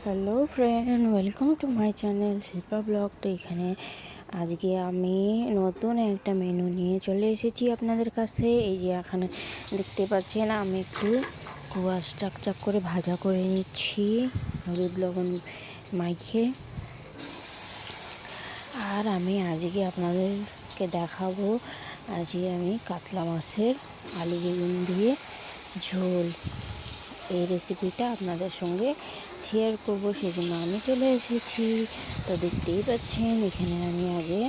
Hello friend, welcome to my channel Shilpa blog. তো এখানে আজকে আমি নতুন একটা মেনু নিয়ে চলে এসেছি আপনাদের কাছে। এই যে এখানে দেখতে পাচ্ছেন আমি একটু কুয়াশ চাকচাক করে ভাজা করে নিচ্ছি হলুদ লবণ মাইখে। আর আমি আজকে আপনাদেরকে দেখাবো আজকে আমি কাতলা মাছের আলু বেগুন দিয়ে ঝোল। এই রেসিপিটা আপনাদের সঙ্গে শেয়ার করবো, সেজন্য আমি চলে এসেছি। তো দেখতেই পাচ্ছেন এখানে আমি আগে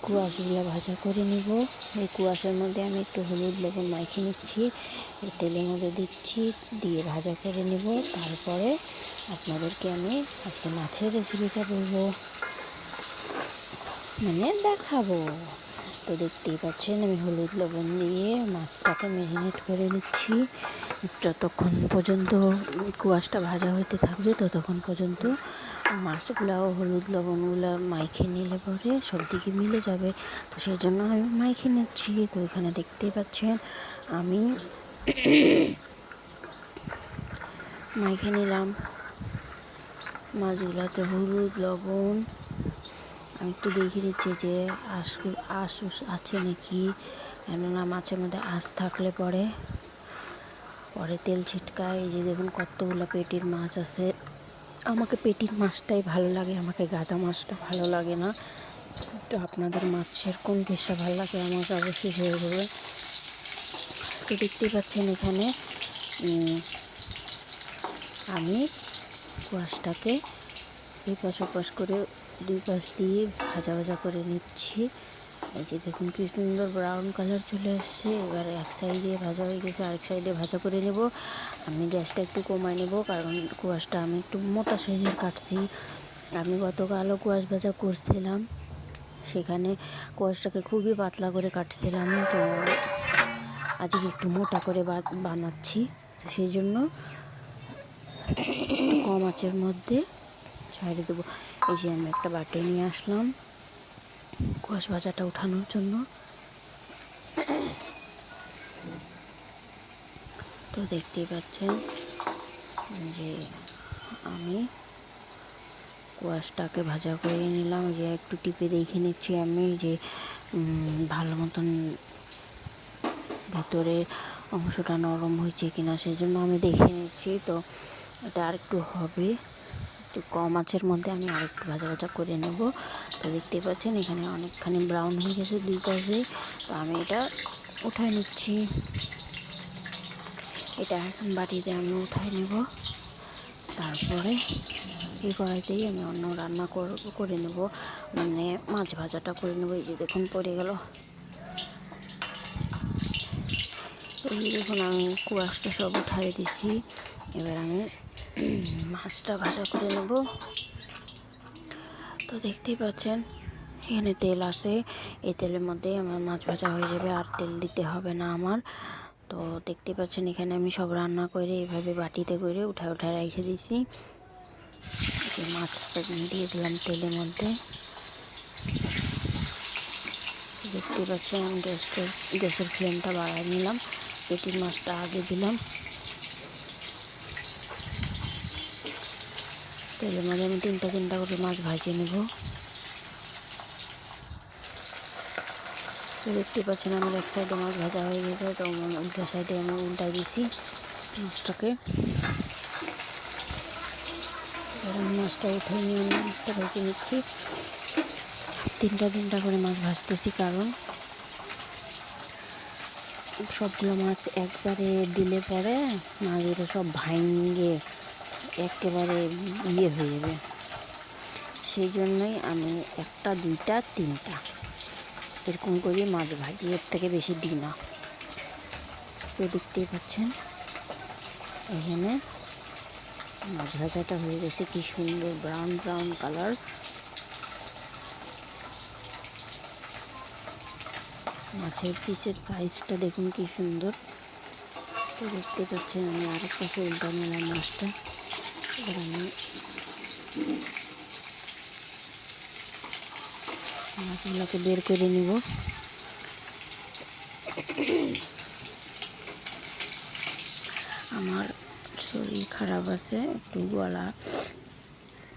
কুয়াশগুলো ভাজা করে নিব। এই কুয়াশার মধ্যে আমি একটু হলুদ লবণ মাখিয়ে নিচ্ছি, এই তেলের মধ্যে দিচ্ছি, দিয়ে ভাজা করে নিব। তারপরে আপনাদেরকে আমি আজকে মাছের রেসিপিটা বলবো, মানে দেখাবো। তো দেখতেই পাচ্ছেন আমি হলুদ লবণ দিয়ে মাছটাকে ম্যারিনেট করে নিচ্ছি। যতক্ষণ পর্যন্ত কুয়াশটা ভাজা হতে থাকবে ততক্ষণ পর্যন্ত মাছগুলাও হলুদ লবণগুলো মাইখে নিলে পরে সব দিকে মিলে যাবে। তো সেই জন্য আমি মাইখে নিচ্ছি। তো এখানে দেখতেই পাচ্ছেন আমি মাইখে নিলাম মাছগুলোতে হলুদ লবণ। আমি একটু দেখে নিচ্ছি যে আঁশ আছে নাকি, কেননা মাছের মধ্যে আঁশ থাকলে পরে তেল ছিটকায়। এই যে দেখুন কতগুলো পেটির মাছ আছে। আমাকে পেটির মাছটাই ভালো লাগে, আমাকে গাদা মাছটা ভালো লাগে না। তো আপনাদের মাছের কোন পেশা ভালো লাগে আমাকে অবশ্যই শেয়ার করবে। তো দেখতেই পাচ্ছেন এখানে আমি কুয়াশটাকে এই পাশ ওপাশ করে দুই পাশ দিয়ে ভাজা ভাজা করে নিচ্ছি। এই যে দেখুন কি সুন্দর ব্রাউন কালার চলে আসছে। এবার এক সাইডে ভাজা হয়ে গেছে, আরেক সাইডে ভাজা করে নেব। আমি গ্যাসটা একটু কমায় নেব, কারণ কুয়াশটা আমি একটু মোটা সাইজের কাটছি। আমি গতকালও কুয়াশ ভাজা করছিলাম, সেখানে কুয়াশটাকে খুবই পাতলা করে কাটছিলাম। তো আজকে একটু মোটা করে বানাচ্ছি, তো সেই জন্য একটু কম আঁচের মধ্যে ছাড়িয়ে দেবো। এই যে আমি একটা বাটি নিয়ে আসলাম কুয়াশ ভাজাটা উঠানোর জন্য। তো দেখতেই পাচ্ছেন যে আমি কুয়াশটাকে ভাজা করে নিলাম। যে একটু টিপে দেখে নিচ্ছি আমি যে ভালো মতন ভেতরে অংশটা নরম হয়েছে কিনা, সেই জন্য আমি দেখে নিচ্ছি। তো এটা আরেকটু হবে, একটু কম আঁচের মধ্যে আমি আরেকটু ভাজা ভাজা করে নেব। তো দেখতেই পাচ্ছেন এখানে অনেকখানি ব্রাউন হয়ে গেছে দুই পাশে। তো আমি এটা উঠাই নিচ্ছি, এটা এখন বাটিতে আমি উঠাই নেব। তারপরে এই কড়াইতেই আমি অন্য রান্না করে নেব, মানে মাছ ভাজাটা করে নেব। এই যে দেখুন পড়ে গেল। এই যে দেখুন আমি কুয়াশটা সব উঠাই দিছি। এবার আমি মাছটা ভাজা করে নেব। তো দেখতেই পাচ্ছেন এখানে তেল আছে, এই তেলের মধ্যে আমার মাছ ভাজা হয়ে যাবে, আর তেল দিতে হবে না আমার। তো দেখতে পাচ্ছেন এখানে আমি সব রান্না করে এইভাবে বাটিতে করে উঠায় রেখে দিয়েছি। মাছটা দিয়ে দিলাম তেলের মধ্যে। দেখতে পাচ্ছেন আমি গ্যাসের ফ্লেমটা বাড়াই নিলাম। পেটির মাছটা আগে দিলাম, তেলের মধ্যে আমি তিনটা করে মাছ ভাজিয়ে নেব। তো দেখতে পাচ্ছেন আমার এক সাইডে মাছ ভাজা হয়ে গেছে, তো উল্টা সাইডে আমি উল্টাই দিয়েছি মাছটাকে। আমি মাছটা উঠে নিয়ে মাছটা ভেজে নিচ্ছি। তিনটা করে মাছ ভাজতেছি, কারণ সবগুলো মাছ একবারে দিলে পরে মাছগুলো সব ভাঙে একেবারে হয়ে যাবে। সেই জন্যই আমি একটা দুইটা তিনটা এরকম করে মাছ ভাজি, এর থেকে বেশি দিই না। তো দেখতেই পাচ্ছেন এখানে মাছ ভাজাটা হয়ে গেছে, কি সুন্দর ব্রাউন কালার। মাছের পিসের সাইজটা দেখুন কি সুন্দর। তো দেখতে পাচ্ছেন আমি আরেক পাশে উল্টা নিলাম মাছটা। এবার আমি মাছগুলোকে বের করে নিব। আমার শরীর খারাপ আছে, একটু গলা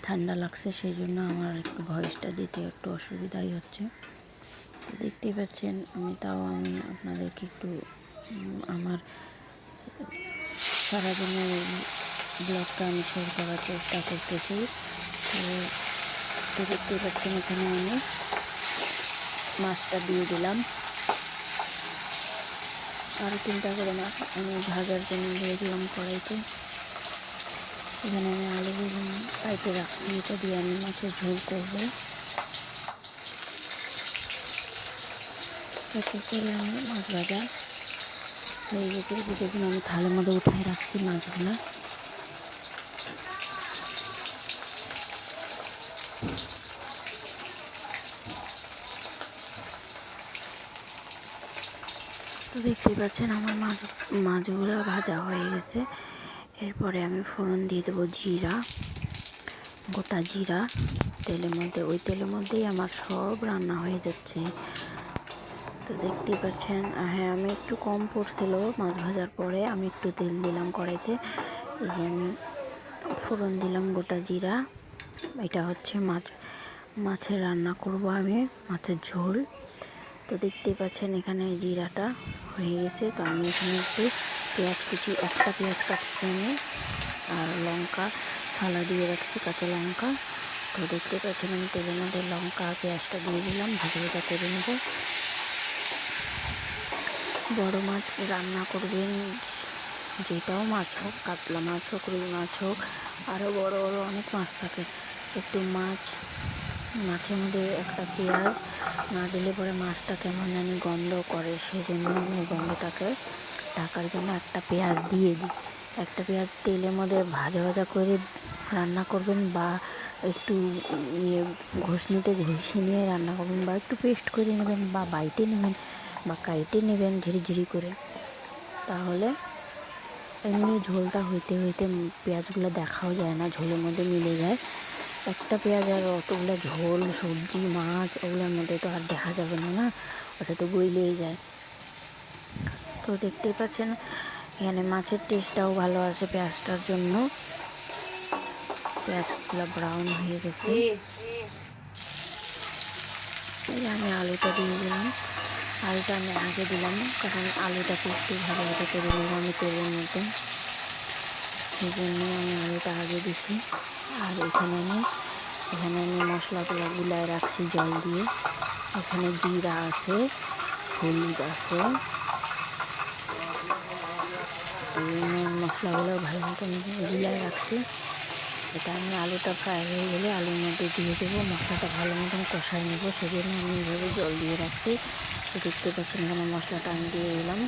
ঠান্ডা লাগছে, সেই জন্য আমার একটু ভয়েসটা দিতে একটু অসুবিধাই হচ্ছে। তো দেখতেই পাচ্ছেন আমি আপনাদেরকে একটু আমার সারাদিনের ব্লগটা আমি শেয়ার করার চেষ্টা করতেছি। তো দেখতেই পাচ্ছেন এখানে আমি মাছটা দিয়ে দিলাম, আরও 3টা করে মাছ আমি ভাজার জন্য দিয়ে দিলাম কড়াইতে। এখানে আমি আলু বেগুন কাইটে রাখছি, এটা দিয়ে আমি মাছের ঝোল করবো। এরপর করে আমি মাছ ভাজা হয়ে গেছে, দেখুন আমি থালের মধ্যে উঠায় রাখছি মাছগুলো। তো দেখতেই পাচ্ছেন আমার মাছগুলো ভাজা হয়ে গেছে। এরপরে আমি ফোড়ন দিয়ে দেবো জিরা, গোটা জিরা তেলের মধ্যে। ওই তেলের মধ্যেই আমার সব রান্না হয়ে যাচ্ছে। তো দেখতেই পাচ্ছেন, হ্যাঁ আমি একটু কম পড়ছিল মাছ ভাজার পরে, আমি একটু তেল দিলাম কড়াইতে। এই যে আমি ফোড়ন দিলাম গোটা জিরা। এটা হচ্ছে মাছের রান্না করব আমি, মাছের ঝোল। তো দেখতেই পাচ্ছেন এখানে জিরাটা হয়ে গেছে। তো আমি এখানে একটু পেঁয়াজ কুচি, একটা পেঁয়াজ কাটছি আমি, আর লঙ্কা থালা দিয়ে রাখছি, কাঁচা লঙ্কা। তো দেখতে পাচ্ছেন আমি তেলের মধ্যে লঙ্কা আর পেঁয়াজটা দিয়ে দিলাম, ভাজা ভাজা করে নেব। বড় মাছ রান্না করবেন, যেটাও মাছ হোক, কাতলা মাছ হোক, রুই মাছ হোক, আরও বড় বড় অনেক মাছ থাকে, একটু মাছের মধ্যে একটা পেঁয়াজ না দিলে পরে মাছটা কেমন জানি গন্ধ করে, সেই জন্য আমি গন্ধটাকে ঢাকার জন্য একটা পেঁয়াজ দিয়ে দিই। একটা পেঁয়াজ তেলের মধ্যে ভাজা ভাজা করে রান্না করবেন, বা একটু ঘষনিতে ঘষে নিয়ে রান্না করবেন, বা একটু পেস্ট করে নেবেন, বা বাইটে নেবেন, বা কাইটে নেবেন ঝিরি করে। তাহলে এমনি ঝোলটা হইতে হইতে পেঁয়াজগুলো দেখাও যায় না, ঝোলের মধ্যে মিলে যায়। একটা পেঁয়াজ আর অতগুলো ঝোল, সবজি, মাছ ওগুলোর মধ্যে তো আর দেখা যাবে না, ওটা তো গইলেই যায়। তো দেখতেই পাচ্ছেন এখানে মাছের টেস্টটাও ভালো আছে পেঁয়াজটার জন্য। পেঁয়াজগুলো ব্রাউন হয়ে গেছে। আমি আলুটা দিয়ে দিলাম, আলুটা আমি আগে দিলাম কারণ আলুটাকে একটু ভালো ভালো করে নিলাম আমি তেলের মধ্যে, সেই জন্য আমি আলুটা আগে দিছি। আর এখানে আমি মশলাগুলো গুলায় রাখছি জল দিয়ে। এখানে জিরা আছে, হলুদ আছে, মশলাগুলো ভালো মতন গুলায় রাখছি। এটা আমি আলুটা ফ্রাই হয়ে গেলে আলুর মধ্যে দিয়ে দেবো, মশলাটা ভালো মতন কষাই নেব, সেজন্য আমি এইভাবে জল দিয়ে রাখছি। তো দেখতে পাচ্ছেন এখানে মশলাটা আমি দিয়ে দিলাম,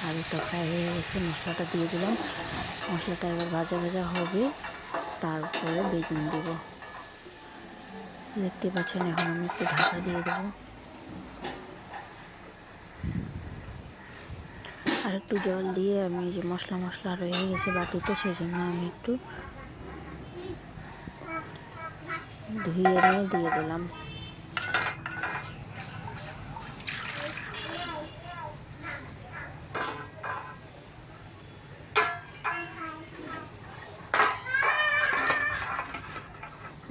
আলুটা ফ্রাই হয়ে গেছে, মশলাটা দিয়ে দিলাম। মশলাটা এবার ভাজা ভাজা হবে, তারপরে বেগুন দেব। দেখতে পাচ্ছেন এখন আমি একটু ঢাকা দিয়ে দেবো, আর একটু জল দিয়ে আমি যে মশলা রয়ে গেছে বাটিতে, সেই জন্য আমি একটু ধুয়ে নিয়ে দিয়ে দিলাম।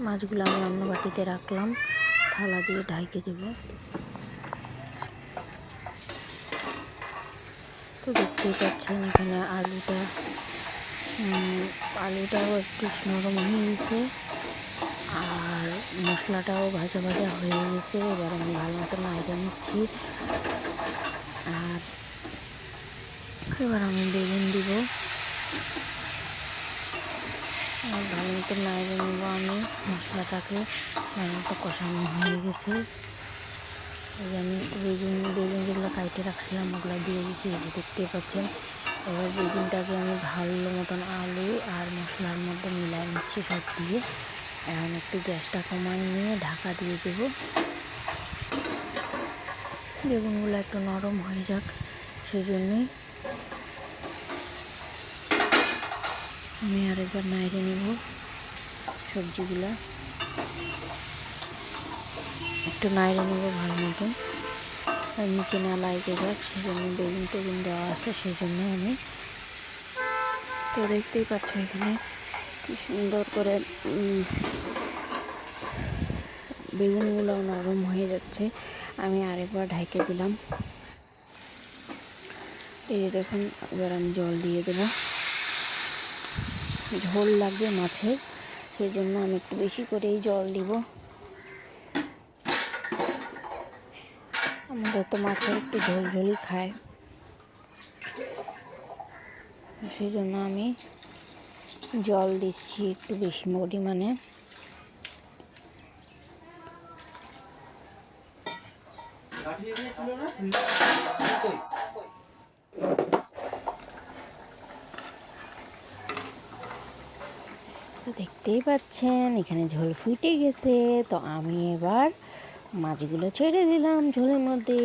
মাছগুলো আমি অন্য বাটিতে রাখলাম, থালা দিয়ে ঢাইকে দেব। তো দেখতেই পাচ্ছেন এখানে আলুটাও একটু নরম হয়ে গেছে, আর মশলাটাও ভাজা ভাজা হয়ে গেছে। এবার আমি ভালো মতো নাড়িয়ে নিচ্ছি, আর এবার আমি বেগুন দিব, আর ভালো মতো নাড়িয়ে নেবো আমি। মশলাটাকে ভালো মতো কষানো হয়ে গেছে। এই আমি বেগুন যেগুলো কাইটে রাখছিলাম ওগুলো দিয়ে দিয়েছি, দেখতে পাচ্ছেন। এবার বেগুনটাকে আমি ভালো মতন আলু আর মশলার মধ্যে মিলাই নিচ্ছি সব দিয়ে। এখন একটু গ্যাসটা কমায় নিয়ে ঢাকা দিয়ে দেবো, বেগুনগুলো একটু নরম হয়ে যাক, সেই জন্যই আমি আরেকবার নাড়িয়ে নেব সবজিগুলা, একটু নাড়িয়ে নেব ভালো মতন, আর নিচে না লাগে যাক, সেই জন্য বেগুন টেগুন দেওয়া আছে, সেই জন্য আমি তো দেখতেই পাচ্ছ এখানে কি সুন্দর করে বেগুনগুলো নরম হয়ে যাচ্ছে। আমি আরেকবার ঢাইকে দিলাম। এই যে দেখুন, এবার আমি জল দিয়ে দেবো। ঝোল লাগবে মাছের, সেই জন্য আমি একটু বেশি করেই জল দিব। আমাদের তো মাছের একটু ঝোলঝোলই খায়, সেই জন্য আমি জল দিচ্ছি একটু বেশি পরিমাণে। তো দেখতেই পাচ্ছেন এখানে ঝোল ফুটে গেছে। তো আমি এবার মাছগুলো ছেড়ে দিলাম ঝোলের মধ্যে।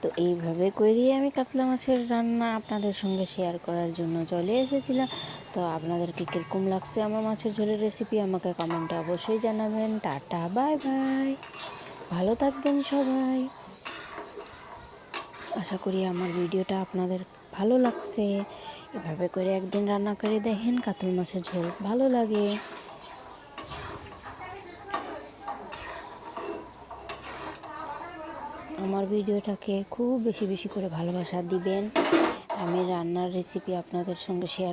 তো এইভাবে করেই আমি কাতলা মাছের রান্না আপনাদের সঙ্গে শেয়ার করার জন্য চলে এসেছিলাম। তো আপনাদেরকে কীরকম লাগছে আমার মাছের ঝোলের রেসিপি আমাকে কমেন্টে অবশ্যই জানাবেন। টাটা, বাই বাই, ভালো থাকবেন সবাই। আশা করি আমার ভিডিওটা আপনাদের ভালো লাগছে। এভাবে করে একদিন রান্না করে দেখেন, কাতল মাছের ঝোল ভালো লাগে। আমার ভিডিওটাকে খুব বেশি বেশি করে ভালোবাসা দিবেন। আমি রান্নার রেসিপি আপনাদের সঙ্গে শেয়ার